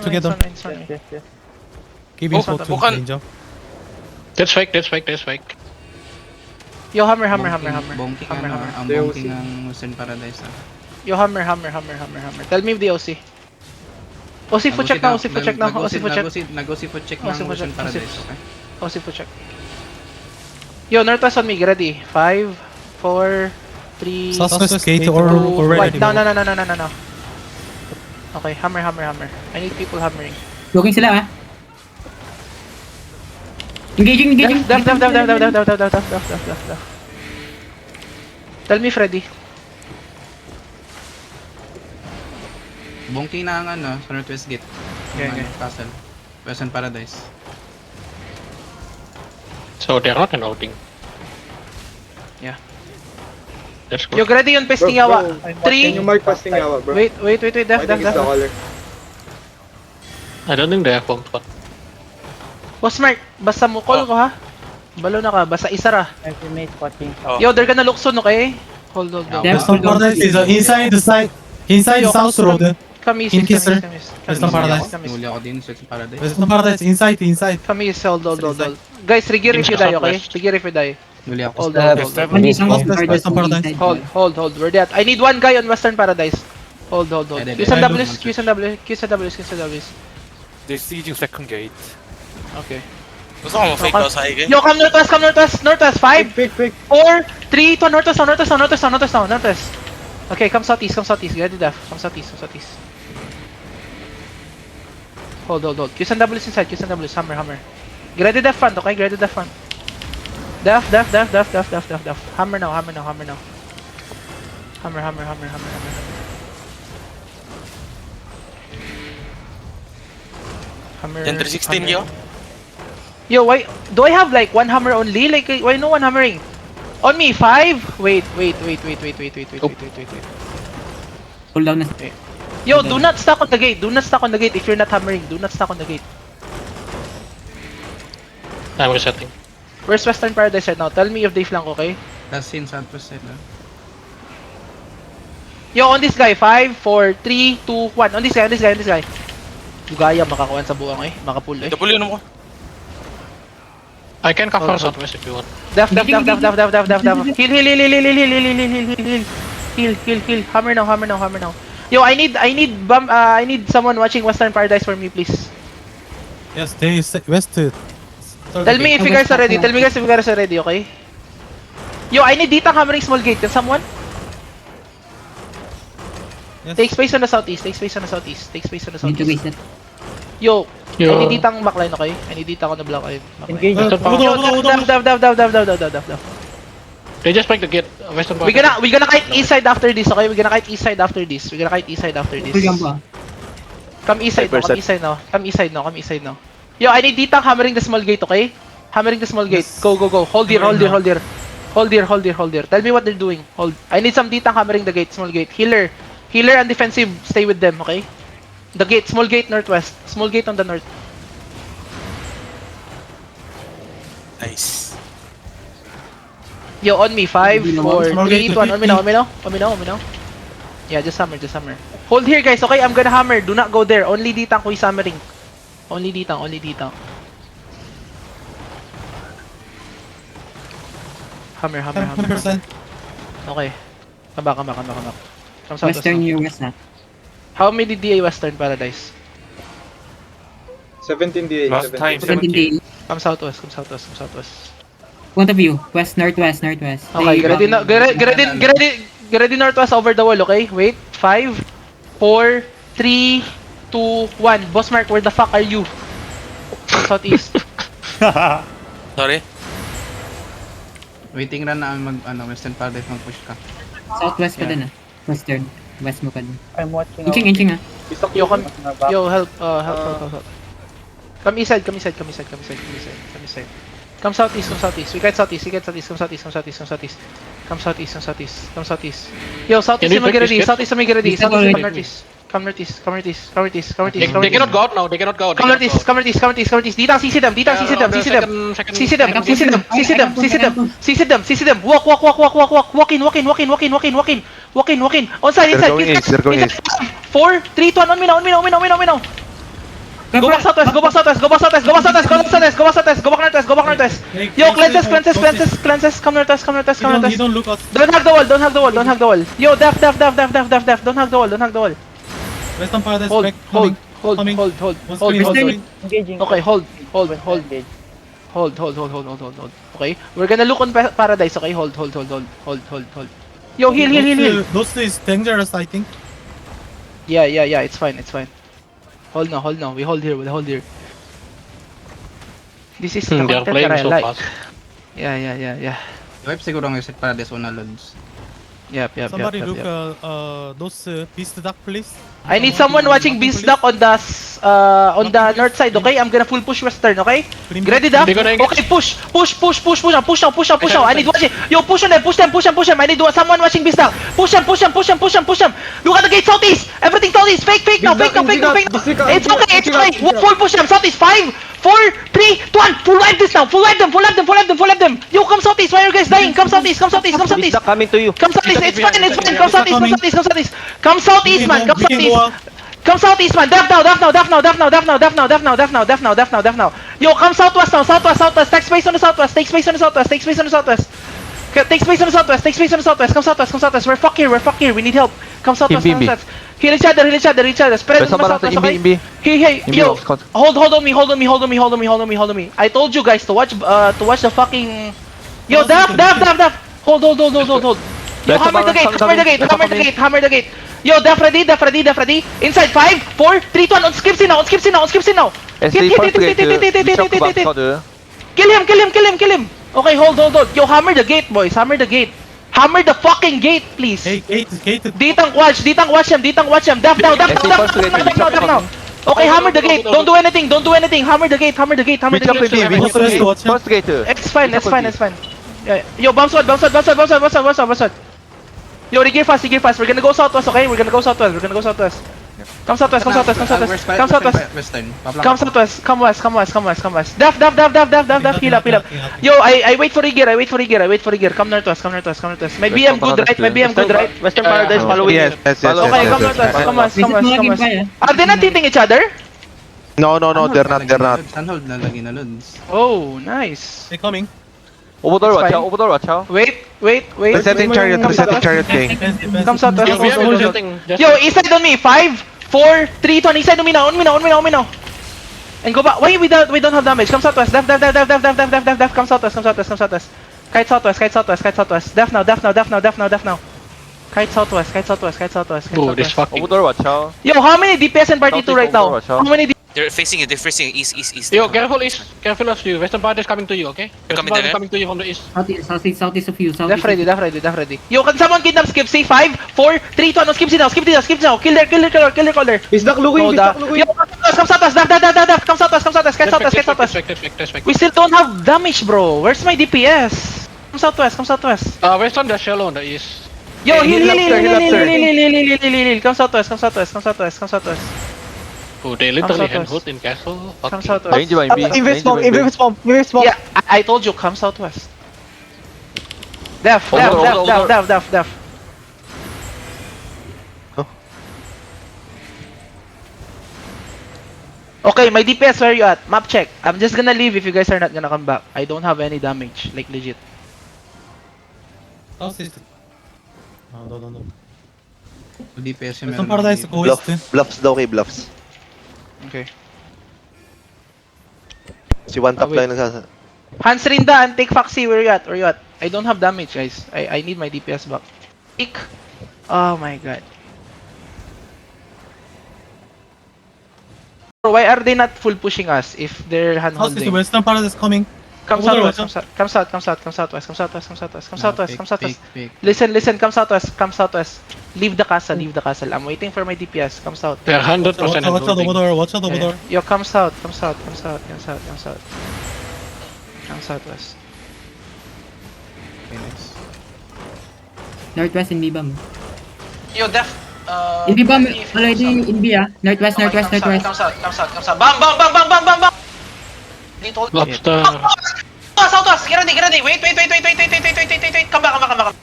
together. Yes. Give info to bukan. Ninja. That's fake, that's fake, that's fake. Yo, hammer. Bonking Hammer. ang They bonking OC. ng Western Paradise. Yo, hammer. Tell me if they OC. OC foot check na, OC foot check na, OC foot check. Nag-OC foot check OC ng foot check, Western Paradise, OC. okay? OC foot check. Yo, Northwest on me, get ready. 5, 4, 3, Suspect gate or 2, already. 1. No. Okay, hammer. I need people hammering. Looking sila ah. Engaging. Def. Tell me, Freddy. Bonking na ang sa Northwest Gate. Okay. Castle. Western Paradise. So they're not an outing. Yeah. That's good. Yo, get ready yung pesting yawa. Can you 3. mark pasting yawa, bro? Wait, I Def. think it's the caller. I don't think they have bomb spot. Boss Mark, basta mo call ko ha. Balo na ka, basta isa ra. Ultimate spotting. Yo, they're gonna look soon, okay? Hold. Western Paradise is inside the site. Inside the south road. Come east. In Kisser. Western Paradise. Nuli ako din sa Western Paradise. Western Paradise inside. Come east, hold. Guys, rigir if you die, okay? Rigir if you die. Nuli ako Hold. Hindi isang Western Paradise. Hold. We're dead. I need one guy on Western Paradise. Hold. Ede. Q's and W's. They're sieging second gate. Okay. Gusto ko mo-fake daw sa high. Yo, come northwest. 5, Fake. 4, 3, 2, northwest. Okay, come southeast. Get it, Def. Come southeast. Hold. Q's and W's inside. Hammer. Get ready, Def front, okay? Get ready, Def front. Def. Hammer now. Hammer. Yan 316 yo. Yo, why do I have like one hammer only? Like why no one hammering? On me, 5. Wait. Hold down na. Yo, do not stuck on the gate. If you're not hammering, do not stuck on the gate. I'm resetting. Where's Western Paradise right now? Tell me if they flank, okay? Last scene Southwest side lang. Yo, on this guy, 5, 4, 3, 2, 1. On this guy. Lugaya, makakuha sa buwang eh. Makapull eh. Double yun mo. I can cover southwest if you want. Def. Heal. Hammer now. Yo, I need someone watching Western Paradise for me, please. Yes, they west. Tell me if you guys are ready. Okay? Yo, I need Ditang hammering small gate. Can someone? Yes. Take space on the southeast. Need to waste that. Yo, Yo. I need Ditang backline, okay? I need Ditang on the block. Engage. Yo, Def. They just break the gate. Western We're gonna kite east side after this, okay? We're gonna kite east side after this. Full jump ah. Come east side now. Yo, I need Ditang hammering the small gate, okay? Hammering the small gate. Go. Hold here. Tell me what they're doing. Hold. I need some Ditang hammering the gate, small gate. Healer and defensive, stay with them, okay? The gate, small gate northwest. Small gate on the north. Nice. Yo, on me. 5, 4, Small 3, gate, 2, 1. On me now. Yeah, just hammer. Hold here, guys, okay? I'm gonna hammer. Do not go there. Only Ditang who is hammering. Only Ditang. Hammer. 100%. Okay. Come back. Come south. Western near west ah. How many DA Western Paradise? 17 DA. Last time 17 17. day. Come southwest. Point of view. West, northwest. Okay, get ready northwest over the wall, okay? Wait. 5, 4, 3, 2, 1. Boss Mark, where the fuck are you? Southeast. Sorry. Waiting run na Western Paradise mag-push ka. Southwest ka din ah. Western. West mo ka din. I'm watching. Inching ah. Yo, help. Come east side. Come southeast. We kite southeast. Come southeast. Yo, southeast, Can we get break ready. this Southeast, get ready. Yes, Southeast, come northeast. They cannot go out now. Come northeast. Ditang, CC them. Walk in. On side, inside. They're going east. 4, 3, 2, 1. On me now. Go back southwest, go back southwest, go back southwest, go back southwest, go back southwest, go back southwest, go back northwest, go back northwest. Yo, cleanses, come northwest, come northwest, come He northwest. don't look us. Don't hug the wall, don't hug the wall, don't hug the wall. Yo, def, don't hug the wall, don't hug the wall. Western Paradise Hold, back. hold, hold, Coming. hold, hold, What's hold, coming? hold, What's hold. coming? Engaging. Okay, hold. Engage. Hold. Okay, we're gonna look on Paradise, okay? Hold. Yo, heal. Those is dangerous, I think. Yeah, it's fine. Hold now, we hold here. This is the They are content playing that I so like. fast. Yeah. Wipe siguro ang reset paradise una loads. Yep. Somebody look those Beast Duck, please. I need someone watching Beastlock on the north side, okay? I'm gonna full push western, okay? Ready, Duff? They're gonna engage. Okay, push now. I need watching. Yo, push them. I need someone watching Beastlock. Push them. Look at the gate southeast. Everything southeast. Fake now. It's okay. Full push them. Southeast. 5, 4, 3, 2, 1. Full wipe this now. Full wipe them. Yo, come southeast. Why are you guys dying? Come southeast. Beastlock coming to you. Come southeast. It's fine. Come southeast. Come southeast, man. Come southeast, man. Def now. Yo, come southwest now. Southwest. Take space on the southwest. Take space on the southwest. Come southwest. We're fuck here. We need help. Come southwest. Heal each other. Spread on the southwest, okay? Hey. Yo, hold on me. I told you guys to watch the fucking. Yo, Daf. Hold. Yo, hammer the gate. Yo, Def ready. Inside 5, 4, 3, 2, 1. On scripts in now. Kill him. Okay, hold. Yo, hammer the gate, boys. Hammer the fucking gate, please. Hey, gate. Ditang watch them. Def now. Okay, hammer the gate. Don't do anything. Hammer the gate. Watch it. It's fine. Yeah. Yo, bounce one. Yo, regear fast. We're gonna go southwest, okay? Come southwest. Western. Come southwest. Come west. Def. Heal up. Yo, I wait for regear. Come northwest. Maybe I'm good, right? Western Paradise following. Yes. Okay, come northwest. Come west. Are they not hitting each other? No, they're not. Sunhold na lagi na loads. Oh, nice. They coming. Overdoor, It's fine. watch out. Wait. Resetting chariot gang. Come southwest. Yo, we have been shooting. Yo, east side on me. 5, 4, 3, 2, 1. East side on me now. On me now. And go back. Why we don't have damage? Come southwest. Def. Come southwest. Kite southwest. Def now. Kite southwest. Oh, this fucking. Overdoor, watch out. Yo, how many DPS in party 2 right now? How many They're facing east. Yo, careful of you. Western Paradise coming to you, okay? You're Western coming Paradise there? coming to you from the east. Southeast of you. Def ready. Yo, can someone kidnap skip? Say 5, 4, 3, 2, 1. Skip now. Kill their caller. Beastlock looking. Yo, come southwest. Def. Come southwest. Get southwest. We still don't have damage, bro. Where's my DPS? Come southwest. Western, they're shallow on the east. Yo, heal. Come southwest. Oh, they literally southwest. handhold in castle. Come Fucking. southwest. Invest bomb. Yeah, I told you, come southwest. Def. Okay, my DPS, where you at? Map check. I'm just gonna leave if you guys are not gonna come back. I don't have any damage, like legit. South is. No. DPS yung Western Paradise go east. Bluffs daw kay bluffs. Okay. Si one top wait. line nagsasa. Hans Rinda and take Foxy, where you at? I don't have damage, guys. I need my DPS back. Ick. Oh my god. Bro, why are they not full pushing us if they're hand South is holding? Western Paradise coming. Come Overdoor, southwest, come southwest. Fake. Listen, come southwest. Leave the castle. I'm waiting for my DPS. Come south. They're 100% Watch out handholding. Watch out over there. Yo, come south. Come southwest. Okay, nice. Northwest in B-bomb. Yo, Def. In B-bomb already in B, ah. Northwest. Come south. Bang. Lobster. Southwest. Get ready. Wait. Come back.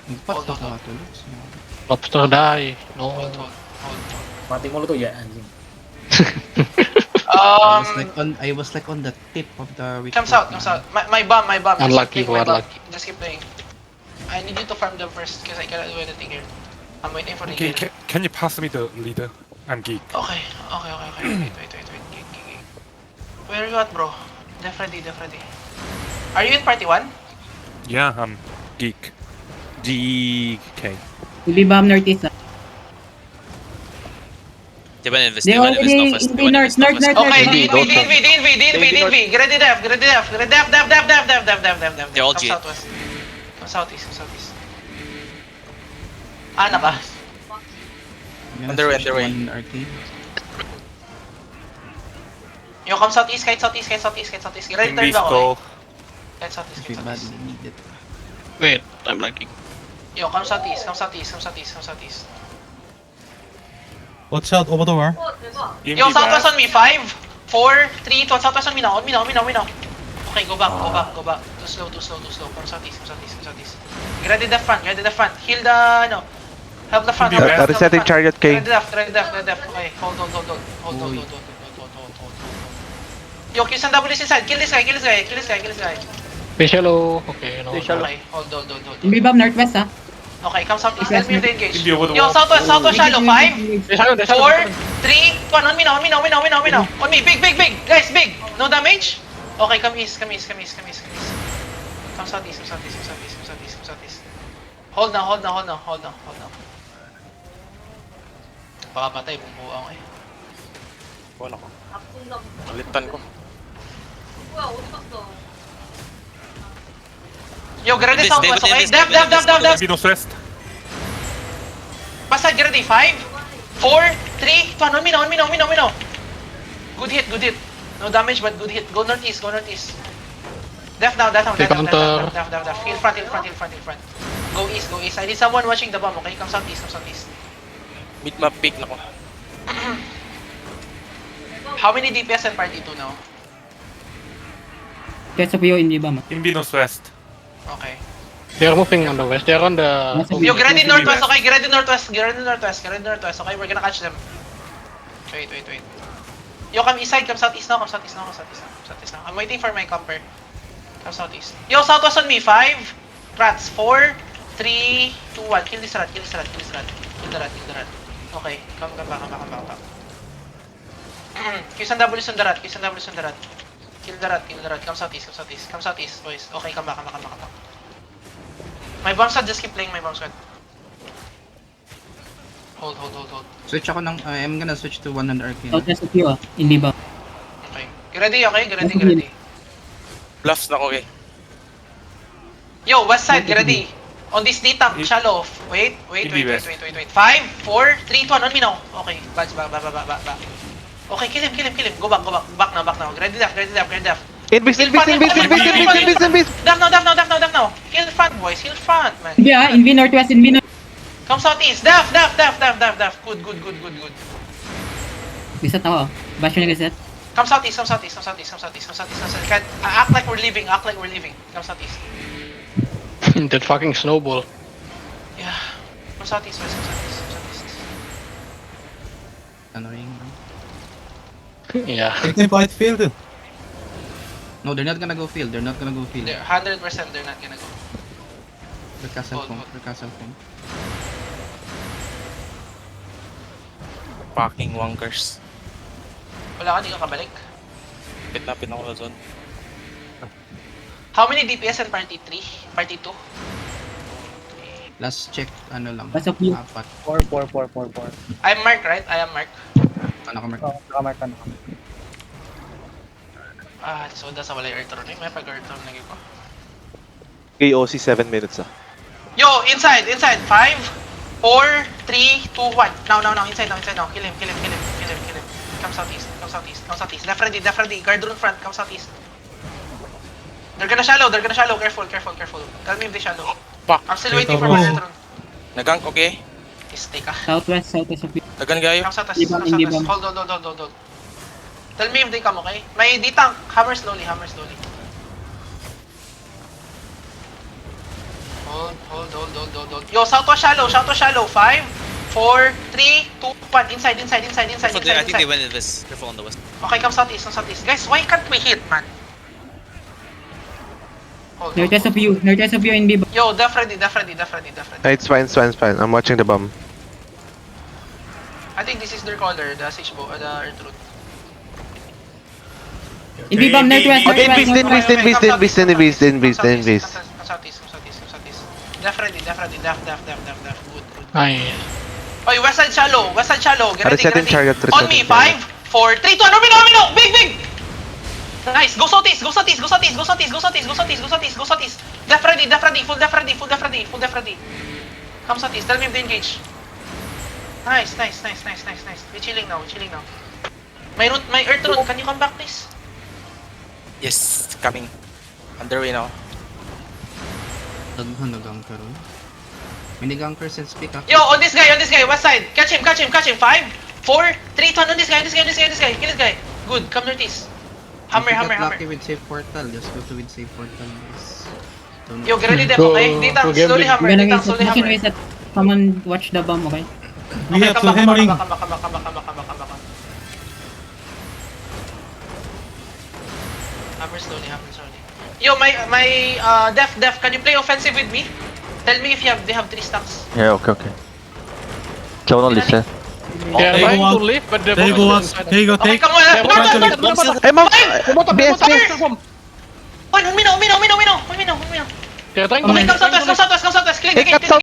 Impact na ka loads. Lobster die. No. Mati mo to ya, anjing. I was like on the tip of the witch Comes out, bolt, comes man. out. My bomb, my bomb. Unlucky, Just keep playing my bomb. unlucky. Just keep playing. I need you to farm them first because I cannot do anything here. I'm waiting for the Okay, kill. can you pass me the leader? I'm geek. Okay. Wait. Geek. Where are you at, bro? Def ready. Are you in party 1? Yeah, I'm geek. GK. Hindi bomb northeast ah. They went invest. They They went invest already office. in They went north, invest office. north. Okay, Indeed, DNV. Get ready, def. They're all Come G. southwest. Come southeast. Ana ka? I'm gonna Underway, switch to underway. one arcade. Yo, come southeast, kahit southeast. Get ready, turn Invis back, okay? go. Kahit southeast. If we badly need it. Wait, I'm lagging. Yo, come southeast. Watch out over the wall. Yo, southwest on me. 5, 4, 3, 2, southwest on me now. Okay, go back. Too slow. Come southeast. Get ready the front. Heal the, no. Help the front. Resetting chariot, King. Ready def. Okay, hold. Yo, Q and W is inside. Kill this guy. Be shallow. Okay, no. Okay, hold. Hindi bomb northwest ah. Okay, come southeast. Tell me if they engage. Invi over the Yo, wall. southwest shallow. 5, Be shallow, 4, 3, 2, 1. On me now. On me. Big. Guys, big. No damage? Okay, come east. Come southeast. Hold now. Baka patay, bumuo ako eh. Wala ko. Alitan ko. Yo, get ready Invis, southwest, okay? Invis, Def. Invi no stressed. Basta, get ready. 5, 4, 3, 2, 1. On me now. Good hit. No damage, but good hit. Go northeast. Def now. Def. Heal front. Go east. I need someone watching the bomb, okay? Come southeast. Mid map pick na ko. How many DPS in party 2 now? Kaya sa Puyo, hindi bomb ah. Invi no stressed. Okay. They're moving on the west. They're on the. Yo, get ready northwest, okay? Get ready northwest, okay? We're gonna catch them. Wait. Yo, come east side, come southeast now. I'm waiting for my copper. Come southeast. Yo, southwest on me. 5, rats. 4, 3, 2, 1. Kill this rat. Kill the rat. Okay, come back. Q's and W's on the rat. Kill the rat. Come southeast, boys. Okay, come back. My bomb squad, just keep playing my bomb squad. Hold. Switch ako ng, I'm gonna switch to 100 arcade. Southwest sa Puyo ah. Hindi bomb. Okay. Get ready, okay? Get ready. Bluffs na ko eh. Yo, west side, get ready. On this D-tank, shallow. Wait. 5, 4, 3, 2, 1. On me now. Okay, back. Okay, kill him. Go back now. Ready def. Invis. Def now. Kill front, boys. Man. Hindi ah, Invi northwest, Invi north. Come southeast. Def. Good. Reset ako ah. Bastion na reset. Come southeast. Act like we're leaving. Come southeast. That fucking snowball. Yeah. Come southeast, boys. Annoying. Yeah. Take fight field. No, they're not gonna go field. They're 100% they're not gonna go. The castle Hold. pump. Fucking wankers. Wala ka, di ka kabalik. Pitnapin ako na zone. How many DPS in party 3? Party 2? Last check, ano lang. Basta Puyo. 4. 4. I'm Mark, right? I am Mark. Nakamark. So that's wala yung Earthron. May pag-Earthron lagi ko. KOC 7 minutes ah. Yo, inside! 5, 4, 3, 2, 1. Now. Inside now. Kill him. Come southeast. Left ready. Guard rune front. Come southeast. They're gonna shallow. Careful. Tell me if they shallow. Fuck. I'm still waiting for my Earthron. Nagank, okay? Stay ka. Southwest sa Puyo. Dagan gayo. Come southwest. Hindi bomb. Hold. Tell me if they come, okay? May D-tank. Hammer slowly. Hold. Yo, southwest shallow. 5, 4, 3, 2, 1. Inside. Careful there, I think they went in this. Careful on the west. Okay, come southeast. Guys, why can't we hit, man? Hold on. Northwest of you in B. Yo, def ready. It's fine. I'm watching the bomb. I think this is their caller, the Sichbo, the Earthroot. In B bomb, Northwest. Oh, in beast. Come southeast. Def ready. Def. Good. Ay. Oy, west side shallow. Get Resetting ready. chariot, On resetting me, chariot. 5, 4, 3, 2, 1. Omino. Big. Nice. Go southeast. Def ready. Full def ready. Come southeast. Tell me if they engage. Nice. We're chilling now. My earth root. Can you come back, please? Yes, coming. Underway now. Daghan na ganker. Mini ganker since pick up. Yo, on this guy, west side. Catch him. 5, 4, 3, 2, 1. On this guy. Kill this guy. Good. Come northeast. Hammer. Lucky with safe portal. Just go to with safe portal, guys. Don't Yo, get ready, Def, Go- okay? Ditang, go game slowly lead. hammer. I'm gonna Ditang, reset. slowly Motion hammer. reset. Come on, watch the bomb, okay? We have to come hammering. back. Hammer slowly. Yo, my Def, can you play offensive with me? Tell me if they have 3 stacks. Yeah, okay. Clone on listen. They are There you trying go to leave, but they're There you both go, on Wax. the inside. Here you go, Okay, take. come on. Yeah, Bottom. Hey, mom! BS. Umino. They're trying to Okay, leave. come southwest. Clean the Hey, gate. cut south.